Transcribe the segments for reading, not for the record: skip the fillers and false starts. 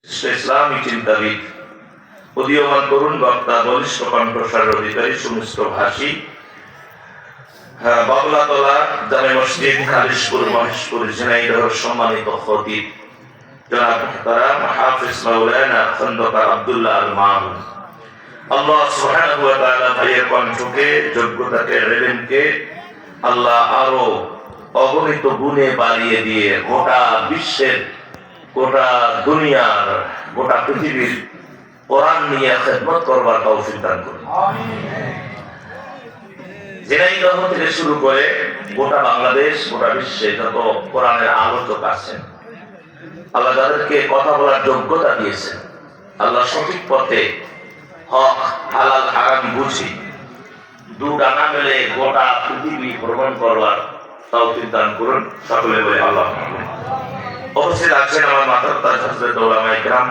ইসলামী চিন্তাবিদ, উদীয়মান তরুণ বক্তা, বলিষ্ঠ কণ্ঠস্বর অধিকারী, সুমিষ্ট ভাষী, বাবলাতলা জামে মসজিদ, খালিশপুর, মহেশপুর, ঝিনাইদহ সম্মানিত খতিব জনাব মুহতারাম হাফিজ মাওলানা খন্দকার আব্দুল্লাহ আল মামুন, আল্লাহ সুবহানাহু ওয়া তাআলা ভাইয়ের কণ্ঠকে, যোগ্যতাকে, ইলমকে আল্লাহ আরো অগণিত গুণে বাড়িয়ে দিয়ে গোটা বিশ্বের, গোটা দুনিয়ার, গোটা পৃথিবীর কোরআন নিয়ে খেদমত করবার তৌফিক দান করুন। ঝিনাইদহ থেকে শুরু করে গোটা বাংলাদেশ, গোটা বিশ্বে যত কোরআনের আলোচক আছেন, আল্লাহ যাদেরকে কথা বলার যোগ্যতা দিয়েছেন, আল্লাহ সঠিক পথে হক হালাল হারাম বুঝি দু ডানা মেলে গোটা পৃথিবী ভ্রমণ করবার তৌফিক দান করুন। সকলে বলে আল্লাহ। উপস্থিত আছেন আমার মাথার তাজ হযরত উলামায়ে কেরাম,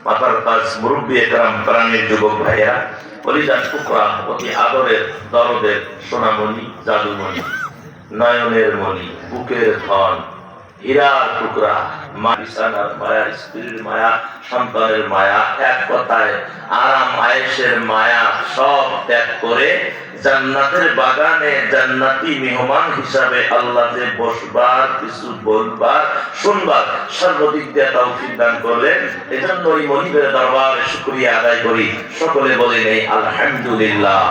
মাথার তাজ মুরব্বী একরাম, প্রাণের যুবক ভাইয়েরা, কলিজার টুকরা, অতি আদরের দরদের সোনামণি, জাদুমণি, নয়নের মণি, বুকের ধন, হীরার টুকরা, বিছানার মায়া, স্ত্রীর মায়া, সন্তানের মায়া, এক কথায় আরাম আয়েশের মায়া সব ত্যাগ করে জান্নাতের বাগানে জান্নাতি মেহমান হিসাবে আল্লাহ যে বসবার, কিছু বলবার, শুনবার সর্বদিক দিয়ে তৌফিক দান করলেন। এজন্য ওই মনিবের দরবারে শুকরিয়া আদায় করি। সকলে বলে নেই আলহামদুলিল্লাহ।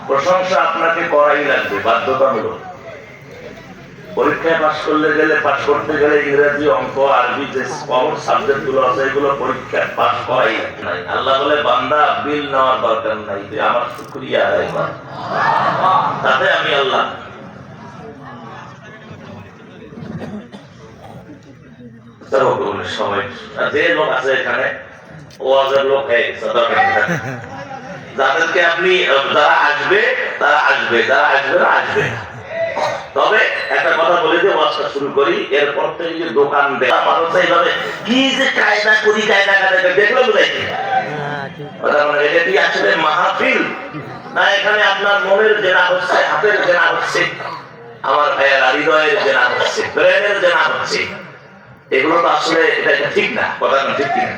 প্রশংসা আপনাকে করাই লাগবে, বাধ্যতামূলক। পরীক্ষায় পাশ করতে গেলে ইংরেজি, অঙ্ক, আরবি যে কমন সাবজেক্ট গুলো আছে এগুলো পরীক্ষায় পাশ করাই নাই। আল্লাহ বলে, বান্দা বিল নেওয়ার দরকার নাই, তুই আমার শুকরিয়া আদায় কর, তাতে আমি আল্লাহ। সময় যে লোক আছে এখানে ওয়াজের লোক হয়ে গেছে, যাদেরকে আপনি, যারা আসবে তারা আসবে, যারা আসবে না আসবে। তবে একটা কথা বলে দিয়ে ওয়াজটা শুরু করি। এরপর থেকে যে দোকান দেয় মানুষ এইভাবে কি যে কায়দা করি, কায়দা দেখলে বুঝাইছি এটা কি আসলে মাহফিল না এখানে আপনার মনের জেনা হচ্ছে, হাতের জেনা হচ্ছে, আমার ভাইয়ের হৃদয়ের জেনা হচ্ছে, ব্রেনের জেনা হচ্ছে। এগুলো তো আসলে এটা ঠিক না, কথা ঠিক কিনা?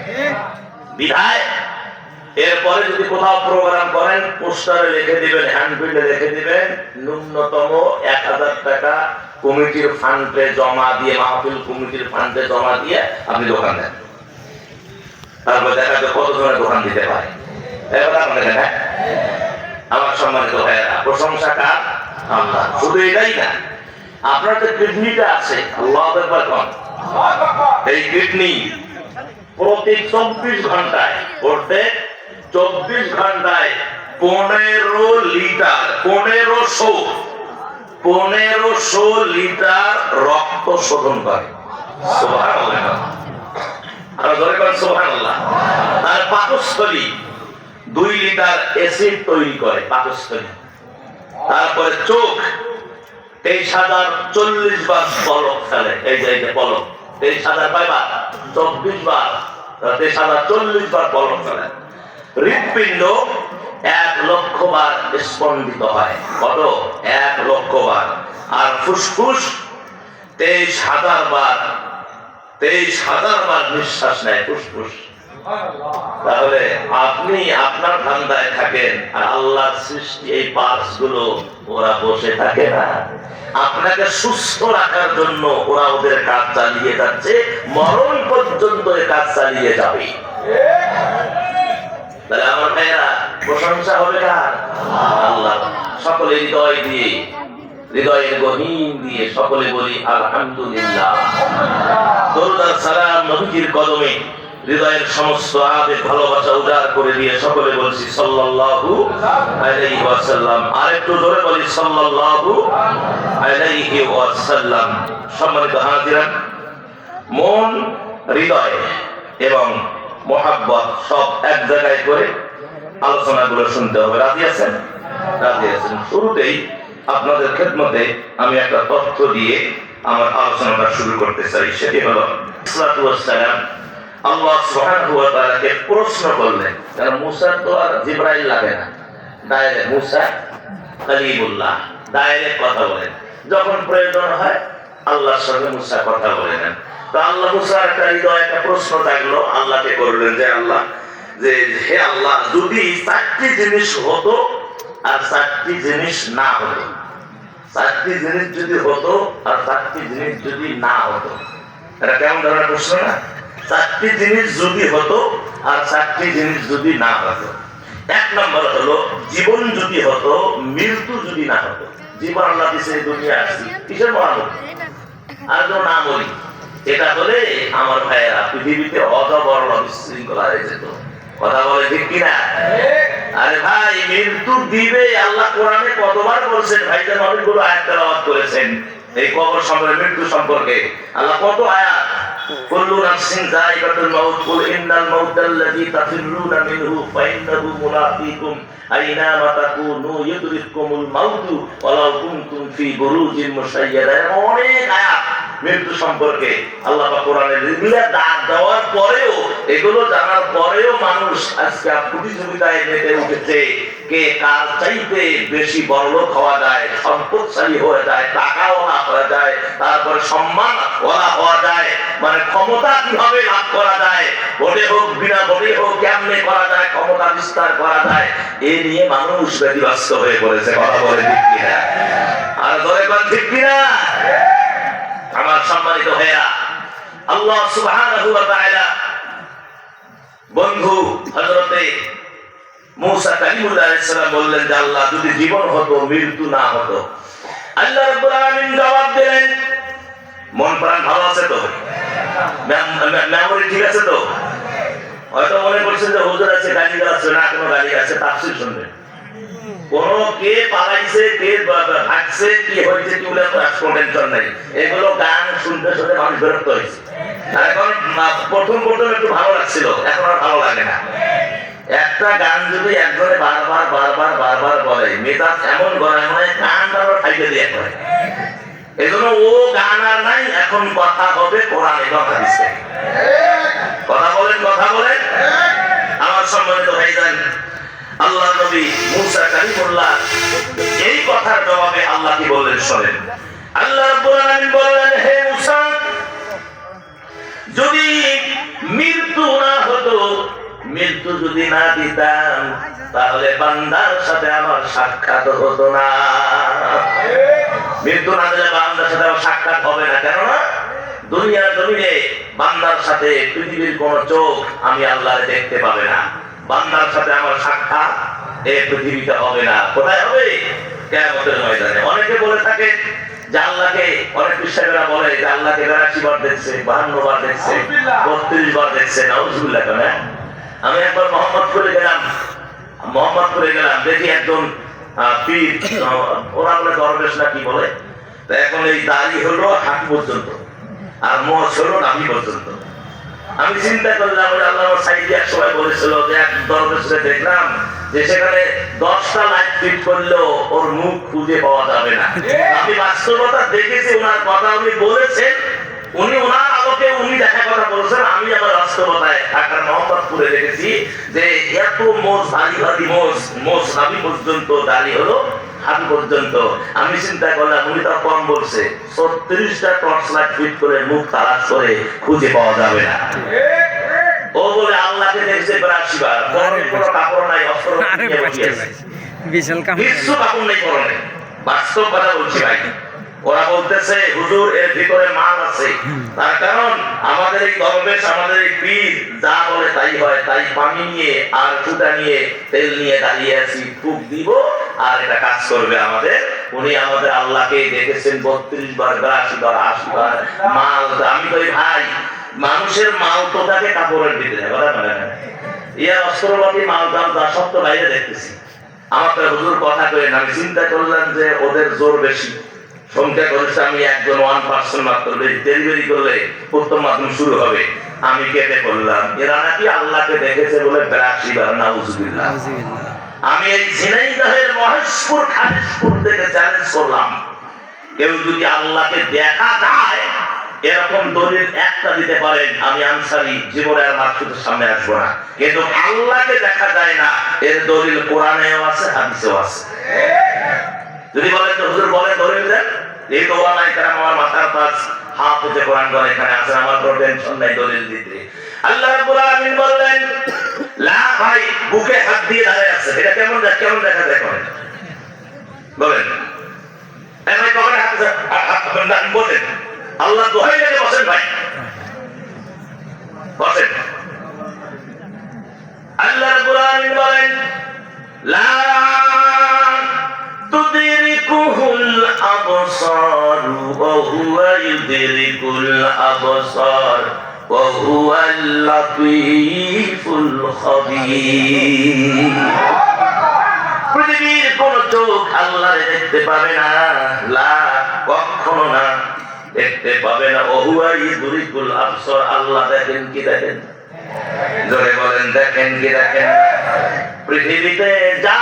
বিধায় এরপরে যদি কোথাও প্রোগ্রাম করেন, পোস্টারে লিখে দিবেন, হ্যান্ডবিলে লিখে দিবেন, ন্যূনতম 1000 টাকা কমিটির ফান্ডে জমা দিয়ে, মাহফিল কমিটির ফান্ডে জমা দিয়ে আপনি দোকান দেন। তারপর দেখা যায় কতজনের দোকান দিতে পারে। আমার সম্মানিত ভাইয়েরা, প্রশংসা কার? আল্লাহ। শুধু এটাই না, আপনার যে কিডনিটা আছে, আল্লাহু আকবার কোন, এই কিডনি প্রতি 24 ঘন্টায়, প্রত্যেক 24 ঘন্টায় 15 লিটার, 1500 লিটার রক্ত শোধন করে। সুবহানাল্লাহ। আর জোরে বলেন সুবহানাল্লাহ। আর পাকস্থলী 2 লিটার অ্যাসিড তৈরি করে, পাকস্থলী। তারপরে চোখ 23,040 বার পলক ফেলে, এই যে পলক 23,000 বার, 24 বার, 23,040 বার পলক ফেলে। হৃৎপিণ্ড 1 লক্ষ বার স্পন্দিত হয়। কত? 1 লক্ষ বার। আর ফুসফুস 23,000 বার, 23,000 বার নিঃশ্বাস নেয় ফুসফুস। তাহলে আপনি আপনার ধান্দায় থাকেন, আর আল্লাহর সৃষ্টি এই পার্টস গুলো ওরা বসে থাকে না। আপনাকে সুস্থ রাখার জন্য ওরা ওদের কাজ চালিয়ে যাচ্ছে, মরণ পর্যন্ত এই কাজ চালিয়ে যাবে। তাহলে আমার ভাইয়েরা, প্রশংসা হবে কার? আল্লাহ। সকলে হৃদয় দিয়ে, হৃদয়ের গহীন দিয়ে সকলে বলি আলহামদুলিল্লাহ। দরুদ আর সালাম নবীজির কদমে, হৃদয়ের সমস্ত আবেগ ভালোবাসা উজাড় করে দিয়ে সকলে বলছি সাল্লাল্লাহু আলাইহি ওয়াসাল্লাম। আর একটু জোরে বলি সাল্লাল্লাহু আলাইহি ওয়াসাল্লাম। সম্মানিত হাজিরান, মন, হৃদয় এবং মোহাব্বত সব এক জায়গায় করে আলোচনাগুলো শুনতে হবে। রাজি আছেন? রাজি আছেন। শুরুতেই আপনাদের খেদমতে আমি একটা তথ্য দিয়ে আমার আলোচনাটা শুরু করতে চাই। সেটি হলো, সাল্লাল্লাহু আলাইহি ওয়াসাল্লাম আল্লাহ সুবহানাহু ওয়া তাআলাকে প্রশ্ন করলেন। কারণ মুসা তো আর জিবরাইল লাগে না, ডাইরেক্ট মুসা কালিমুল্লাহ, ডাইরেক্ট কথা বলেন। যখন প্রয়োজন হয় আল্লাহর সঙ্গে মুসা কথা বলে নেন। তা আল্লাহ মুসার একটা হৃদয়ে একটা প্রশ্ন থাকলো, আল্লাহকে করলেন যে আল্লাহ, যে হে আল্লাহ, যদি 4টি জিনিস হতো আর 4টি জিনিস না হতো, 4টি জিনিস যদি হতো আর 4টি জিনিস যদি না হতো, এটা কেমন ধরনের প্রশ্ন না? 4টি জিনিস যদি হতো আর 4টি জিনিস যদি না হতো। 1 নম্বর হলো জীবন যদি হতো, মৃত্যু যদি না হতো। জীবন আল্লাহ দিছে, দুনিয়া আসছি কিসের মহামত, আর তো না বলি, এটা হলে আমার ভাইয়েরা পৃথিবীতে অজবরল বিশৃঙ্খলা হয়ে যেত। কথা বলে ঠিক কিনা? আরে ভাই, মৃত্যু দিবে আল্লাহ কোরআনে কতবার বলছেন, ভাইজান অনেকগুলো আয়াত তেলাওয়াত করেছেন এই কবর সম্পর্কে, মৃত্যু সম্পর্কে। আল্লাহ কত আয়াত, কুল্লু নাফসিন যায়িকাতুল মাউত, কুল ইন্নাল মাউতাল্লাযী তাফিররুনা মিনহু ফাইন্নাহু মুলাকীকুম আইনামা তাকুনু ইউদরিকুমুল মাউতু ওয়ালাউ কুনতুম ফি বুরুজিন মুশাইয়াদা। অনেক আয়াত মৃত্যু সম্পর্কে আল্লাহ পাক কোরআনে ডাক দেওয়ার পরেও, এগুলো জানার পরেও মানুষ আজকে প্রতিযোগিতায় মেতে উঠেছে, কে কার চাইতে বেশি বড়লোক হওয়া যায়, সম্পদশালী হয়ে যায়, টাকাওয়ালা হয়ে যায়, তারপরে সম্মান ওয়ালা হওয়া যায়, মানে ক্ষমতা কিভাবে লাভ করা যায়, ভোটে হোক বিনা ভোটে হোক কেমনে করা যায়, ক্ষমতা বিস্তার করা যায়, এই নিয়ে মানুষ ব্যতিব্যস্ত হয়ে পড়েছে। কথা বলে ঠিক কিনা? আর ধরে বল ঠিক কিনা? আমার সম্মানিত ভাইয়া, আল্লাহ সুবহানাহু ওয়া তাআলা বন্ধু হযরতে মুসা কালিমুল্লাহ আলাইহিস সালাম বললেন যে আল্লাহ, যদি জীবন হতো, মৃত্যু না হতো। আল্লাহ রাব্বুল আলামিন জবাব দিলেন, মন প্রাণ ভালো আছে তো? মেমোরি ঠিক আছে তো? হয়তো মনে করছেন যে হুজুর আছে, গালি আছে না, কোনো গালি আছে, তাফসীর শুনবেন। কোন কে পালাইছে, কে ভাগছে, কি হয়েছে, কি বলে কোনো টেনশন নাই। এগুলো গান শুনতে শুনতে মানুষ বিরক্ত হয়েছে। এখন প্রথম একটু ভালো লাগছিল, এখন আর ভালো লাগে না। একটা গান যদি একজনে বারবার বলে, মেজাজ এমন গরম হয়, কানটা খাইতে দিয়ে করে। এই জন্য ও গান আর নাই, এখন কথা হবে কোরআনে কথা দিচ্ছে। কথা বলেন আমার সম্মানিত ভাইজান, আল্লাহ নবী মুসা কালিমুল্লাহ এই কথার জবাবে আল্লাহ কি বললেন শোনেন। আল্লাহ রাব্বুল আলামিন বললেন, হে মুসা, যদি মৃত্যু না হতো, মৃত্যু যদি না দিতাম, তাহলে বান্দার সাথে আমার সাক্ষাৎ হতো না। মৃত্যু না দিলে বান্দার সাথে আমার সাক্ষাৎ হবে না। কেননা দুনিয়ার জমিনে বান্দার সাথে পৃথিবীর কোন চোখ আমি আল্লাহর দেখতে পাবে না। বান্দার সাথে আমার সাক্ষাৎ এই পৃথিবীতে হবে না। কোথায় হবে? কিয়ামতের ময়দানে। অনেকে বলে থাকে যে আল্লাহকে, অনেক বিশ্বাসীরা বলে যে আল্লাহকে 82 বার দেখছে, 52 বার দেখছে, 32 বার দেখছে। নাউজুবিল্লাহ। কেন? আমি একবার মোহাম্মদপুরে গেলাম, দেখি একজন পীর, ওরা বলে দরবেশ না কি বলে, তা এখন এই দাড়ি হলো হাঁটু পর্যন্ত আর মোচ হলো নাভি পর্যন্ত। আমি চিন্তা করলাম, আল্লাহ সাইদি এক সময় বলেছিল যে এক দরবেশে দেখলাম যে সেখানে 10টা লাইট ফিট করলেও ওর মুখ খুঁজে পাওয়া যাবে না। আমি বাস্তবতা দেখেছি, ওনার কথা উনি বলেছেন, উনি ওনার আলোকে উনি দেখা কথা বলছেন। আমি আমার বাস্তবতায় ঢাকার মোহাম্মদপুরে দেখেছি যে এত মোচ, ভারী মোচ নাভি পর্যন্ত দাড়ি হলো হাঁটু পর্যন্ত। আমি চিন্তা করলাম উনি তো কম বলছে, 36টা টর্চ লাইট ফিট করে মুখ তালাশ করে খুঁজে পাওয়া যাবে না। ও বলে আল্লাহকে দেখছে 82 বার, কোনো কাপড় নাই, অস্ত্র বিশাল কাপড় নেই পরনে। বাস্তব কথা বলছি ভাই। ওরা বলতেছে হুজুর এর ভিতরে মাল আছে, তার কারণ আমাদের এই দরবেশ, আমাদের এই পীর যা বলে তাই হয়। তাই পানি নিয়ে আর চুটা নিয়ে তেল নিয়ে দাঁড়িয়ে আছি, ফুক দিব আর এটা কাজ করবে আমাদের। উনি আমাদের আল্লাহকে দেখেছেন 32 বার, 82 বার, 80 বার। মাল আমি কই ভাই, মানুষের মাল তো থাকে কাপড়ের ভিতরে, কথা বলে না, ইয়ার অস্ত্রপাতি মাল দাম যা সব তো বাইরে দেখতেছি। আমার তো হুজুর কথা কই না। আমি চিন্তা করলাম যে ওদের জোর বেশি, সংখ্যা করেছে আমি একজন 1% মাত্র, ডেলিভারি করলে উত্তম মাধ্যম শুরু হবে। আমি কেটে করলাম, এরা নাকি আল্লাহকে দেখেছে বলে 82 বার। নাউজুবিল্লাহ। আমি এই ঝিনাইদহের মহেশপুর খালিশপুর থেকে চ্যালেঞ্জ করলাম, কেউ যদি আল্লাহকে দেখা যায় এরকম দলিল একটা দিতে পারেন, আমি আনসারী জীবনে আর মাসুদের সামনে আসবো না। কিন্তু আল্লাহকে দেখা যায় না, এর দলিল কোরআনেও আছে, হাদিসেও আছে। যদি বলেন তো হুজুর বলেন দলিল দেন, এই তো ওলামায়ে কেরাম আমার মাথার তাজ, হাফেজে কোরআনগণ এখানে আছেন, আমার কোনো টেনশন নাই দলিল দিতে। আল্লাহ রাব্বুল আলামিন বললেন, লা ভাই বুকে হাত দিয়ে দাঁড়ায় আছে, এটা কেমন দেখা যায় করেন বলেন, ভাই কখন হাত বলেন, আল্লাহ দোহাই লাগে বসেন ভাই, বসেন। আল্লাহ রাব্বুল আলামিন বলেন, লা তুদরিকুহুল আবসার ওয়া হুয়া ইউদরিকুল আবসার ওয়া হুয়াল লাতীফুল খাবীর। পৃথিবীর কোন চোখ আল্লাহরে দেখতে পাবে না, লা কখনো না দেখতে পাবে না। ওয়া হুয়া ইউদরিকুল আবসার, আল্লাহ দেখেন কি দেখেন? জোরে বলেন, দেখেন কি দেখেন? পৃথিবীতে যা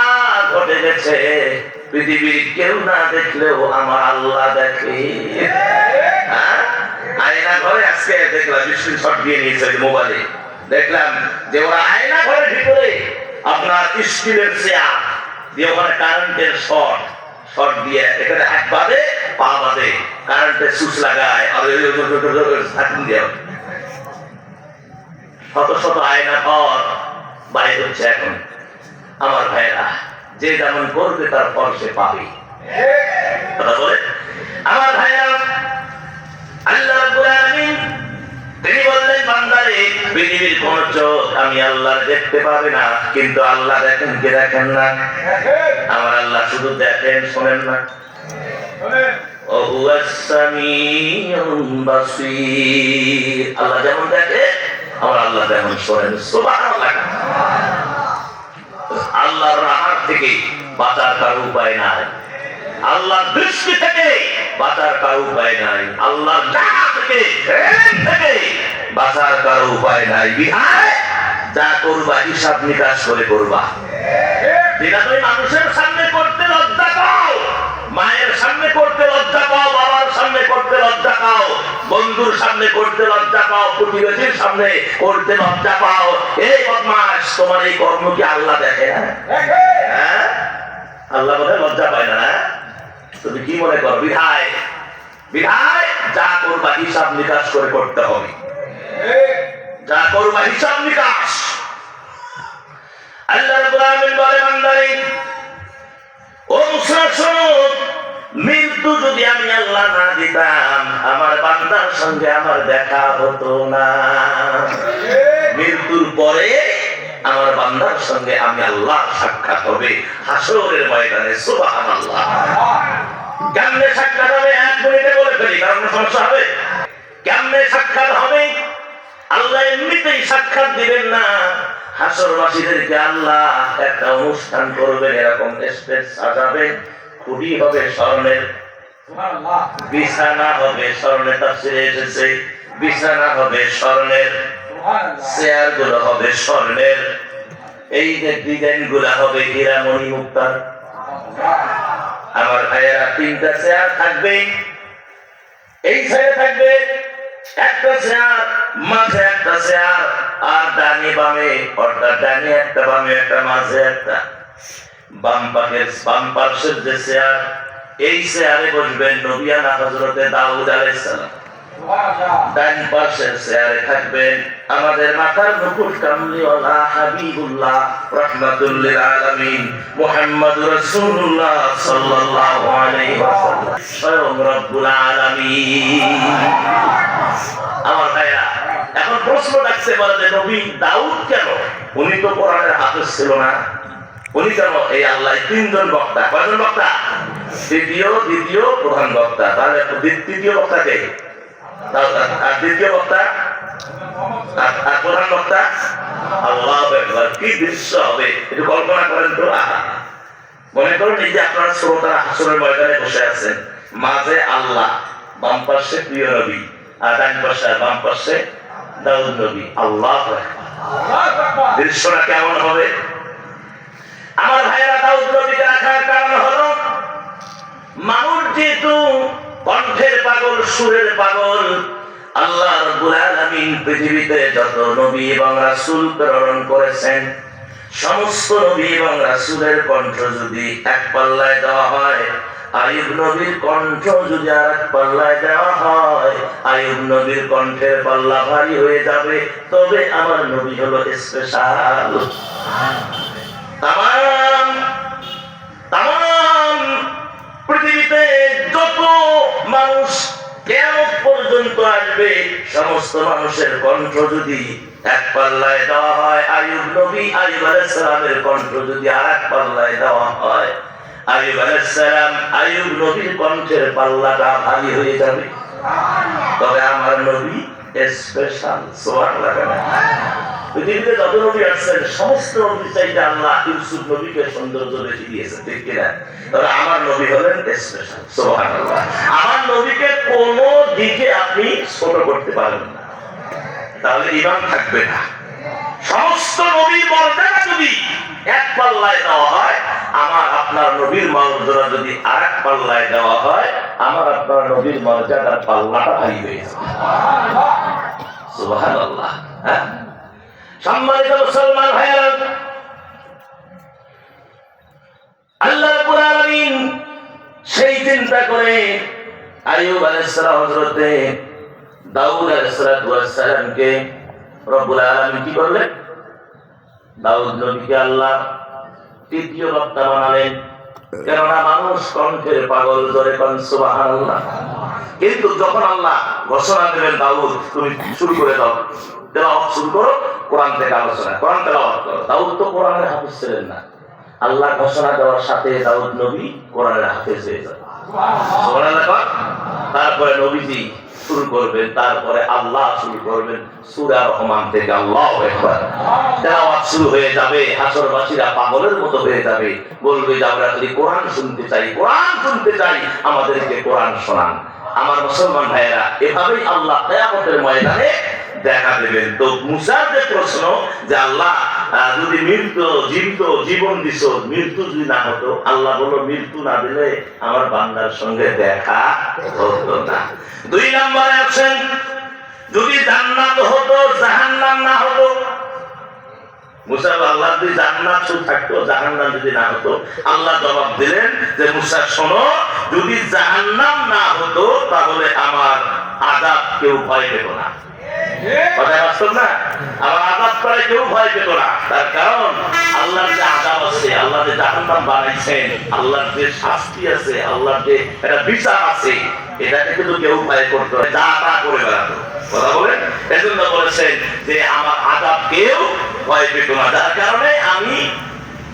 ঘটে গেছে পৃথিবীর কেউ না দেখলেও আমার আল্লাহ দেখে। আয়না ঘরে আজকে দেখলাম স্ক্রিনশট দিয়ে নিয়েছে মোবাইলে, দেখলাম যে ওরা আয়না ঘরের ভিতরে আপনার স্টিলের চেয়ার দিয়ে ওখানে কারেন্টের শর্ট দিয়ে এখানে এক বাদে পা বাদে কারেন্টের সুইচ লাগায় আর শত শত আয়না ঘর বাইরে হচ্ছে এখন। আমার ভাইরা, যে যেমন করবে তার ফল সে পাবে, কথা বলে। আমার ভাইরা, আল্লাহ রাব্বুল আলামিন তিনি বললেন, বান্দারে পৃথিবীর কোন চোখ আমি আল্লাহ দেখতে পাবে না, কিন্তু আল্লাহ দেখেন কি দেখেন না? আমার আল্লাহ শুধু দেখেন, শোনেন না। ওয়া হুয়াস সামিউল বাসীর, আল্লাহ যেমন দেখে আমার আল্লাহ তেমন শোনেন। সুবহানাল্লাহ। আল্লাহর রাহমাত থেকে বাঁচার কারো উপায় নাই, আল্লাহর দৃষ্টি থেকে বাঁচার কারো উপায় নাই, আল্লাহর জানা থেকে বাঁচার কারো উপায় নাই। যা করবা হিসাব নিকাশ করে করবা, যেটা তুমি মানুষের সামনে করতে লজ্জা পাও, মায়ের সামনে করতে লজ্জা পাও, বাবার সামনে করতে লজ্জা পাও, বন্ধুর সামনে করতে লজ্জা পাও, প্রতিবেশীর সামনে করতে লজ্জা পাও, এই বদমাশ তোমার এই কর্ম কি আল্লাহ দেখে না? হ্যাঁ, আল্লাহ বোধহয় লজ্জা পায় না। তুমি কি মনে করো? বিধায় যা করবা হিসাব নিকাশ করে করতে হবে, যা করবা হিসাব নিকাশ। আল্লাহ রাব্বুল আলামিন বলে, বান্দারে ও মুসা শোনো, মৃত্যু যদি আমি আল্লাহ না দিতাম আমার বান্দার সঙ্গে আমার দেখা হতো না। মৃত্যুর পরে আমার বান্দার সঙ্গে আমি আল্লাহ সাক্ষাৎ হবে হাসরের ময়দানে। সুবহানাল্লাহ। কেমনে সাক্ষাৎ হবে? এক মিনিটে বলে ফেলি, কারণ সমস্যা হবে। কেমনে সাক্ষাৎ হবে? আল্লাহ এমনিতেই সাক্ষাৎ দিবেন না, হাসরবাসীদেরকে আল্লাহ একটা অনুষ্ঠান করবেন, এরকম স্টেজ সাজাবেন, খুঁটি হবে স্বর্ণের, বিছানা হবে স্বর্ণের, তাফসীরে এসেছে বিছানা হবে স্বর্ণের, চেয়ার গুলো হবে স্বর্ণের, এই যে ডিজাইন গুলা হবে হীরা মণি মুক্তার। আমার ভাইয়েরা, তিনটা চেয়ার থাকবে, এই সাইডে থাকবে একটা চেয়ার, মাঝে একটা চেয়ার, আর ডানে বামে, অর্থাৎ ডানে একটা বামে একটা মাঝে একটা। বাম পাশের যে চেয়ার, এই চেয়ারে বসবেন নবিয়ানা হযরতে দাউদ আলাইহিস সালাম। ডান পাশের চেয়ারে থাকবেন আমাদের মাথার মুকুট কামলিওয়ালা হাবিবুল্লাহ রাহমাতুল লিল আলামিন মুহাম্মদুর রাসূলুল্লাহ সাল্লাল্লাহু আলাইহি ওয়াসাল্লাম, স্বয়ং রব্বুল আলামিন। আমার ভাইরা, এখন প্রশ্ন রাখছে বলে যে নবী দাউদ কেন? উনি তো কোরআনের হাফেজ ছিল না, উনি কেন? এই আল্লাহ তিনজন বক্তা, কয়জন বক্তা? দ্বিতীয় প্রধান বক্তা। তাহলে তৃতীয় বক্তা কে? আর দ্বিতীয় বক্তা আর প্রধান বক্তা আল্লাহু আকবার। কি দৃশ্য হবে একটু কল্পনা করেন তো। মনে করুন এই যে আপনার শ্রোতারা হাসরের ময়দানে বসে আছেন, মাঝে আল্লাহ, বাম পাশে প্রিয় নবী, আর ডান পাশে বাম পাশে দাউদ নবী। আল্লাহু আকবার। দৃশ্যটা কেমন হবে? আমার ভাইয়েরা, দাউদ নবীকে রাখার কারণ হলো মানুষ যেহেতু কণ্ঠের পাগল, সুরের পাগল, আল্লাহ রাব্বুল আলামিন পৃথিবীতে যত নবী এবং রাসূল প্রেরণ করেছেন, সমস্ত নবী এবং রাসূলের কণ্ঠ যদি এক পাল্লায় দেওয়া হয়, আইয়ুব নবীর কণ্ঠ যদি আর এক পাল্লায় দেওয়া হয়, আইয়ুব নবীর কণ্ঠের পাল্লা ভারী হয়ে যাবে। তবে আমার নবী হলো স্পেশাল। তামাম পৃথিবীতে যত মানুষ কিয়ামত পর্যন্ত আসবে, সমস্ত মানুষের কণ্ঠ যদি এক পাল্লায় দেওয়া হয়, আইয়ুব নবী আইয়ুব আলাইহিস সালামের কণ্ঠ যদি আর এক পাল্লায় দেওয়া হয়, আইয়ুব আলাইহিস সালাম আইয়ুব নবীর কণ্ঠের পাল্লাটা ভারী হয়ে যাবে। তবে আমার নবী স্পেশাল। সুবহানাল্লাহ। পৃথিবীতে যত নবী আসছেন, সমস্ত নবীর চাইতে আল্লাহ ইউসুফ নবীকে সৌন্দর্য বেশি দিয়েছেন, ঠিক কিনা? তবে আমার নবী হলেন স্পেশাল। সুবহানাল্লাহ। আমার নবীকে কোনো দিকে আপনি ছোট করতে পারবেন না, তাহলে ঈমান থাকবে না। সমস্ত নবীর মর্যাদা যদি এক পাল্লায় দেওয়া হয়, আমার আপনার নবীর মর্যাদা যদি আর এক পাল্লায় দেওয়া হয়, আমার আপনার নবীর মর্যাদার পাল্লাটা ভারী হয়ে যাবে। সুবহানাল্লাহ। হ্যাঁ, সম্মানিত মুসলমান ভাইয়েরা, আল্লাহ রাব্বুল আলামিন সেই চিন্তা করে আইয়ুব আলাইহিস সালাম হযরতে দাউদ আলাইহিস সালামকে রব্বুল আলামিন কি করলেন? দাউদ নবীকে আল্লাহ তৃতীয় বক্তা বানালেন। কেননা মানুষ কণ্ঠের পাগল, জোরে কোন সুবহানাল্লাহ। কিন্তু যখন আল্লাহ ঘোষণা দেবেন, দাউদ তুমি শুরু করে দাও, তেলাওয়াত শুরু করো, কোরআন থেকে আলোচনা, কোরআন তেলাওয়াত করো। দাউদ তো কোরআনের হাফেজ ছিলেন না। আল্লাহ ঘোষণা দেওয়ার সাথে দাউদ নবী কোরআনের হাফেজ হয়ে যাবে। সুবহানাল্লাহ। তারপরে নবীজি শুরু করবেন, তারপরে আল্লাহ শুরু করবেন সূরা রহমান থেকে। আল্লাহু আকবার। তেলাওয়াত শুরু হয়ে যাবে, হাসরবাসীরা পাগলের মতো হয়ে যাবে, বলবে যে আমরা যদি কোরআন শুনতে চাই, কোরআন শুনতে চাই, আমাদেরকে কোরআন শোনান। আমার মুসলমান ভাইয়েরা, এভাবেই আল্লাহ কিয়ামতের ময়দানে দেখা দেবেন। তো মুসার যে প্রশ্ন যে আল্লাহ যদি জীবিত জীবন দিছ, মৃত্যু যদি না হতো, আল্লাহ বলল মৃত্যু না দিলে আমার বান্দার সঙ্গে দেখা হতো না। 2 নম্বরে আছেন যদি জান্নাত হতো, জাহান্নাম না হতো। মুসা আল্লাহ যদি জান্নাত শুধু থাকতো, জাহান্নাম যদি না হতো, আল্লাহ জবাব দিলেন যে মুসা শোনো, যদি জাহান্নাম না হতো তাহলে আমার আযাব কেউ ভয় পেত না। কথা বাস্তব না? আমার আযাব করে কেউ ভয় পেত না। তার কারণ আল্লাহর যে আযাব আছে, আল্লাহ যে জাহান্নাম বানাইছেন, আল্লাহর যে শাস্তি আছে, আল্লাহর যে একটা বিচার আছে, এটাকে কিন্তু কেউ ভয় করতো না, যা তা করে বেড়াতো। কথা বলেন? এজন্য বলেছেন যে আমার আযাব কেউ ভয় পেত না। যার কারণে আমি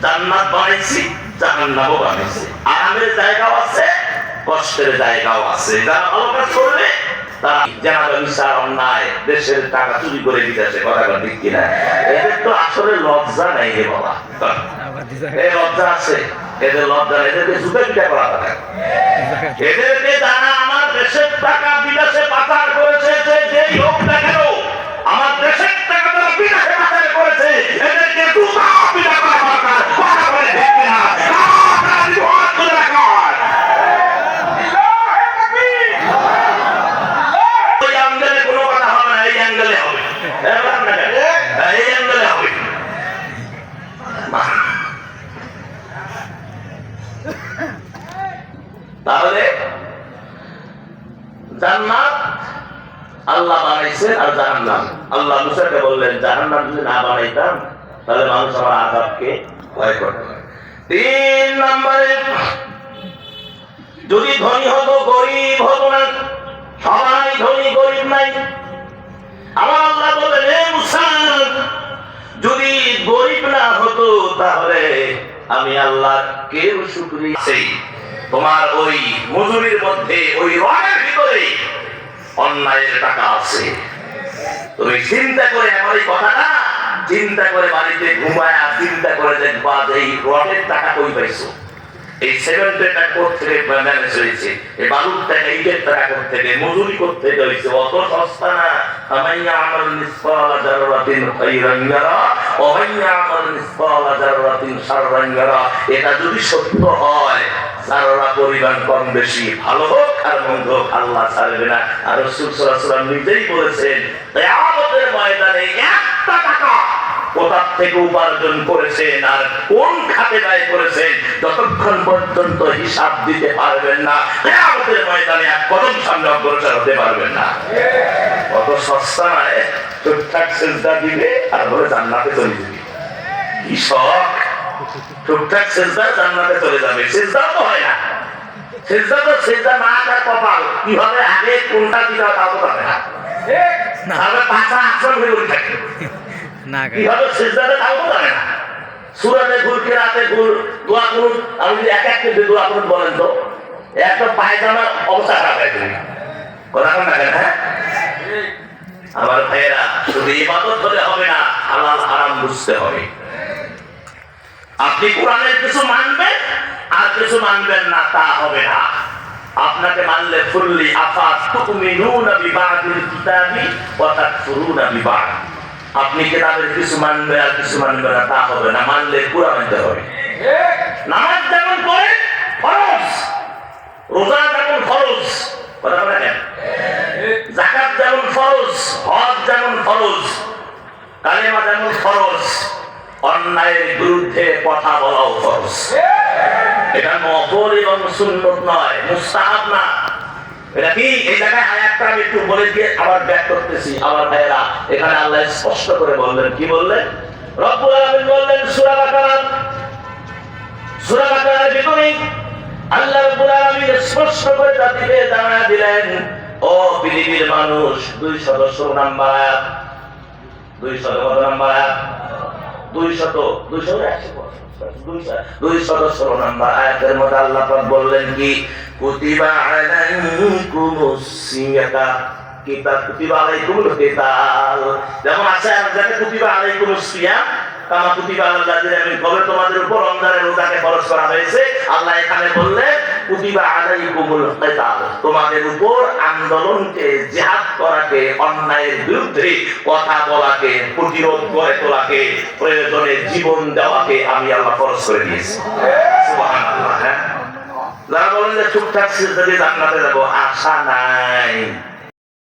জান্নাত বানাইছি, জাহান্নামও বানাইছি। আরামের জায়গাও আছে, কষ্টের জায়গাও আছে। যারা ভালো কাজ করবে তারা জানাবে বিচার, অন্যায়, দেশের টাকা চুরি করে দিতেছে, কথা বলেন ঠিক কিনা? এদের তো আসলে লজ্জা নাই রে বাবা। এই লজ্জা আছে, এদের লজ্জা নেই, এদেরকে জুতে পিঠা করা থাকে। এদেরকে যারা আমার দেশের টাকা বিদেশে পাচার করেছে, যেই হোক না কেন, আমার দেশের টাকা তারা বিদেশে পাচার করেছে, এদেরকে জুতা পিঠা করা দরকার। কথা বলেন ঠিক কিনা? তাহলে জান্নাত আল্লাহ বানাইছেন আর জাহান্নাম আল্লাহ মুসাকে বললেন জাহান্নাম যদি না বানাইতাম তাহলে মানুষ আমার আযাবকে ভয় করত। 3 নম্বরে যদি ধনী হতো, গরিব হতো না। সবাই ধনী, গরিব নাই। আমার আল্লাহ বললেন হে মুসা, যদি গরিব না হতো তাহলে আমি আল্লাহ কেউ শুকরিয়া সেই তোমার ওই মজুরির মধ্যে, ওই রডের ভিতরে অন্যায়ের টাকা আছে। তুমি চিন্তা করে, আমার এই কথাটা চিন্তা করে বাড়িতে ঘুমায় চিন্তা করে দেখবা যে এই রডের টাকা কই পাইছো, এই সেমেন্টের টাকা থেকে ম্যানেজ হয়েছে, এই বালুর টাকা, ইটের টাকা থেকে, মজুরি করতে হয়েছে। অত সস্তা না। আমাইয়া আমাল মিসকাল যাররাতিন খাইরান ইয়ারা ওয়া মাইয়া আমাল মিসকাল যাররাতিন শাররান ইয়ারা। এটা যদি সত্য হয়, যারা পরিমাণ কম বেশি, ভালো হোক আর মন্দ হোক, আল্লাহ ছাড়বে না। আর রাসূল সাল্লাল্লাহু আলাইহি ওয়াসাল্লাম নিজেই বলেছেন কিয়ামতের ময়দানে একটা টাকা কোথা থেকে উপার্জন করেছেন আর কোন খাতে ব্যয় করেছেন, যতক্ষণ পর্যন্ত হিসাব দিতে পারবেন না, কিয়ামতের ময়দানে এক কদম সামনে অগ্রসর হতে পারবেন না। কত সস্তা নয়, টুকটাক সেজদা দিবে আর বলে জান্নাতে চলে যাবে। কি শখ, টুকটাক সেজদা জান্নাতে চলে যাবে। সেজদা তো হয় না, সেজদা তো সেজদা না তার কপাল, কিভাবে আগে কোনটা দিতে হয় তাও তো পারে না। তাহলে পাঁচা আসন হয়ে উঠে থাকে, কিভাবে সেজদাতে তাও তো পারে না। সূরাতে ভুল, কিরাতে ভুল, দোয়া করুন, আপনি যদি এক এক করে দোয়া করুন বলেন তো, একটা পায়জামার অবস্থা খারাপ হয়ে যাবে। কথা বলেন না কেন? হ্যাঁ আমার ভাইয়েরা, শুধু ইবাদত হলে হবে না, হালাল হারাম বুঝতে হবে। আপনি কোরআনের কিছু মানবেন আর কিছু মানবেন না, তা হবে না। আপনাকে মানলে ফুল্লি আফাতুমিনুনা বিবাদিল কিতাবি ওয়া তাকফুরুনা বিবাদ। আপনি কিতাবের কিছু মানবেন আর কিছু মানবেন না, তা হবে না। মানলে কোরআন মানতে হবে। নামাজ যেমন পড়ে ফরজ, রোজা যেমন ফরজ, কথা বলেন, যাকাত যেমন ফরজ, হজ যেমন ফরজ, কালেমা যেমন ফরজ, অন্যায়ের বিরুদ্ধে কথা বলাও ফরজ। এটা নফল এবং সুন্নত নয়, মুস্তাহাব না। এটা কি? এই জায়গায় আয়াতটা আমি একটু বলে দিয়ে আবার ব্যাক করতেছি। আমার ভাইয়েরা, এখানে আল্লাহ স্পষ্ট করে বললেন, কি বললেন? রব্বুল আলামিন বললেন সূরা বাকারার ভিতরে আল্লাহ রব্বুল আলামিন স্পষ্ট করে জাতিকে জানায়া দিলেন, ও পৃথিবীর মানুষ, 216 নাম্বার আয়াত, 200 নাম্বার আয়াত, 216 নাম্বার আয়াতের মধ্যে আল্লাহ পাক বললেন কি, কুতিবা আলাইকুমুস সিয়াম, কুতিবা আলাইকুমুল কিতাল। যেমন আছে যাতে কুতিবা আলাইকুমুস সিয়াম কামা কুতিবা আলাল লাযিনা মিন ক্বাবলিকুম, তোমাদের উপর রমজানের রোজাকে ফরজ করা হয়েছে। আল্লাহ এখানে বললেন কুতিবা আলাইকুমুল কিতাল, তোমাদের উপর আন্দোলনকে, জিহাদ করাকে, অন্যায়ের বিরুদ্ধে কথা বলাকে, প্রতিরোধ করে তোলাকে, প্রয়োজনে জীবন দেওয়াকে আমি আল্লাহ ফরজ করে দিয়েছি। সুবহানাল্লাহ। হ্যাঁ, যারা বলেন যে টুকটাক সেজদা দিয়ে জান্নাতে যাব, আশা নাই।